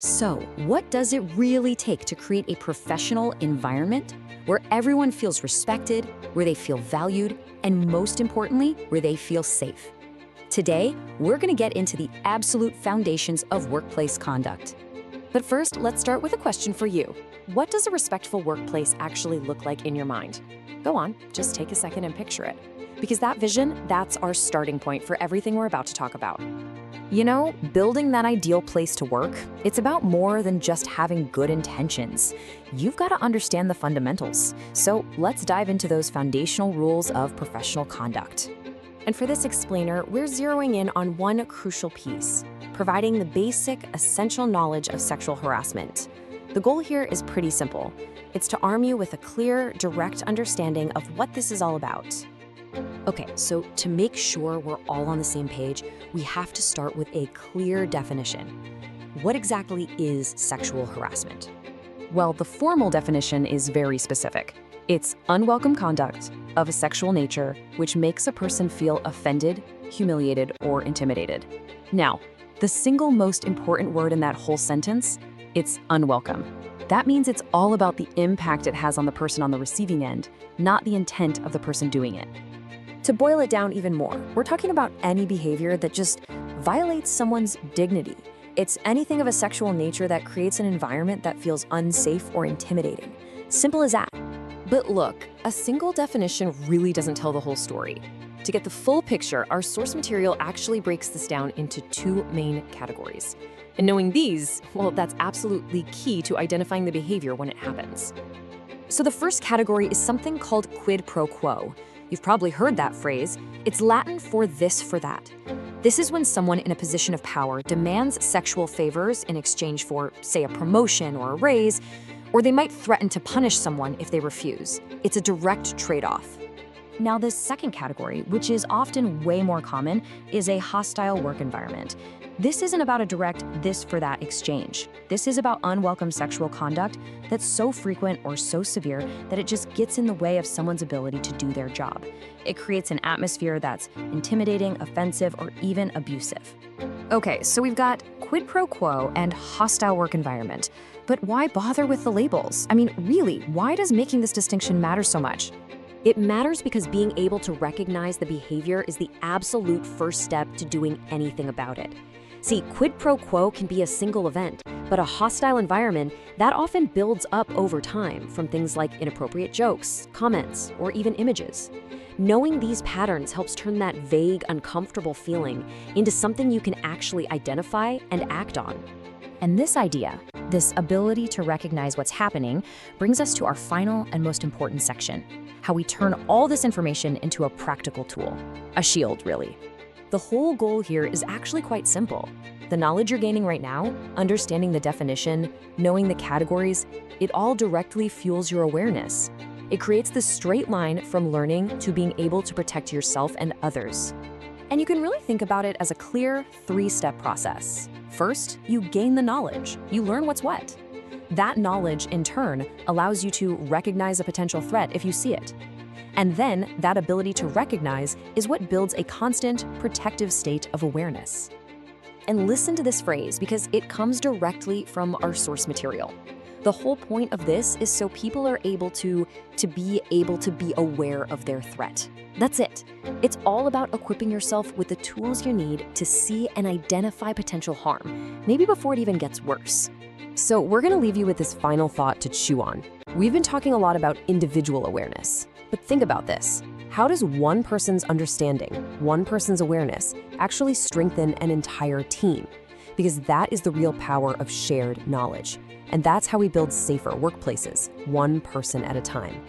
So, what does it really take to create a professional environment where everyone feels respected, where they feel valued, and most importantly, where they feel safe? Today, we're going to get into the absolute foundations of workplace conduct. But first, let's start with a question for you. What does a respectful workplace actually look like in your mind? Go on, just take a second and picture it. Because that vision, that's our starting point for everything we're about to talk about. You know, building that ideal place to work, it's about more than just having good intentions. You've got to understand the fundamentals. So let's dive into those foundational rules of professional conduct. And for this explainer, we're zeroing in on one crucial piece, providing the basic, essential knowledge of sexual harassment. The goal here is pretty simple. It's to arm you with a clear, direct understanding of what this is all about. Okay, so to make sure we're all on the same page, we have to start with a clear definition. What exactly is sexual harassment? Well, the formal definition is very specific. It's unwelcome conduct of a sexual nature which makes a person feel offended, humiliated, or intimidated. Now, the single most important word in that whole sentence, it's unwelcome. That means it's all about the impact it has on the person on the receiving end, not the intent of the person doing it. To boil it down even more, we're talking about any behavior that just violates someone's dignity. It's anything of a sexual nature that creates an environment that feels unsafe or intimidating. Simple as that. But look, a single definition really doesn't tell the whole story. To get the full picture, our source material actually breaks this down into two main categories. And knowing these, well, that's absolutely key to identifying the behavior when it happens. So the first category is something called quid pro quo. You've probably heard that phrase. It's Latin for this for that. This is when someone in a position of power demands sexual favors in exchange for, say, a promotion or a raise, or they might threaten to punish someone if they refuse. It's a direct trade-off. Now, the second category, which is often way more common, is a hostile work environment. This isn't about a direct this for that exchange. This is about unwelcome sexual conduct that's so frequent or so severe that it just gets in the way of someone's ability to do their job. It creates an atmosphere that's intimidating, offensive, or even abusive. Okay, so we've got quid pro quo and hostile work environment. But why bother with the labels? I mean, really, why does making this distinction matter so much? It matters because being able to recognize the behavior is the absolute first step to doing anything about it. See, quid pro quo can be a single event, but a hostile environment, that often builds up over time from things like inappropriate jokes, comments, or even images. Knowing these patterns helps turn that vague, uncomfortable feeling into something you can actually identify and act on. And this idea, this ability to recognize what's happening, brings us to our final and most important section, how we turn all this information into a practical tool, a shield, really. The whole goal here is actually quite simple. The knowledge you're gaining right now, understanding the definition, knowing the categories, it all directly fuels your awareness. It creates this straight line from learning to being able to protect yourself and others. And you can really think about it as a clear three-step process. First, you gain the knowledge. You learn what's what. That knowledge, in turn, allows you to recognize a potential threat if you see it. And then that ability to recognize is what builds a constant, protective state of awareness. And listen to this phrase because it comes directly from our source material. The whole point of this is so people are able to be aware of their threat. That's it. It's all about equipping yourself with the tools you need to see and identify potential harm, maybe before it even gets worse. So we're going to leave you with this final thought to chew on. We've been talking a lot about individual awareness. But think about this. How does one person's understanding, one person's awareness, actually strengthen an entire team? Because that is the real power of shared knowledge. And that's how we build safer workplaces, one person at a time.